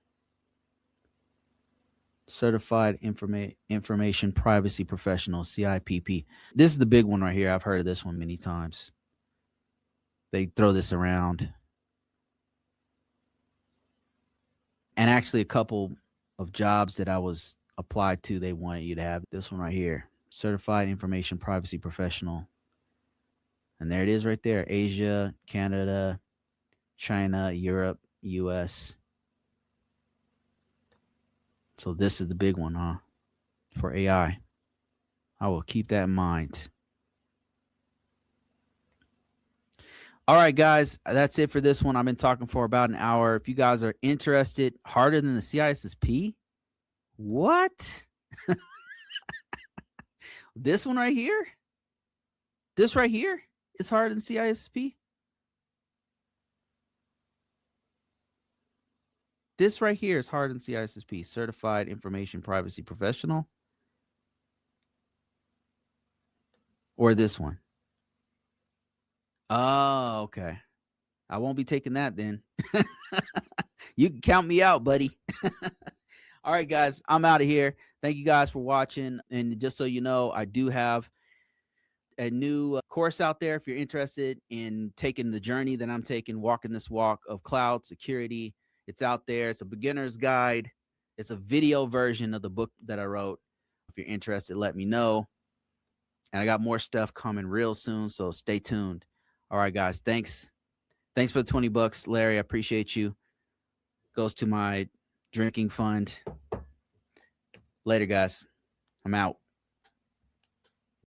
Certified Information Privacy Professional, CIPP. This is the big one right here. I've heard of this one many times. They throw this around. And actually, a couple of jobs that I was applied to, they wanted you to have this one right here. Certified Information Privacy Professional. And there it is right there. Asia, Canada, China, Europe, US. So this is the big one, huh? For AI. I will keep that in mind. All right, guys, that's it for this one. I've been talking for about an hour. If you guys are interested, harder than the CISSP? What? This one right here? This right here is harder than CISSP? This right here is harder than CISSP, Certified Information Privacy Professional. Or this one? Oh, okay. I won't be taking that then. You can count me out, buddy. All right, guys, I'm out of here. Thank you guys for watching. And just so you know, I do have a new course out there if you're interested in taking the journey that I'm taking, walking this walk of cloud security. It's out there. It's a beginner's guide. It's a video version of the book that I wrote. If you're interested, let me know. And I got more stuff coming real soon, so stay tuned. All right, guys, thanks. Thanks for the $20, Larry. I appreciate you. Goes to my drinking fund. Later, guys. I'm out.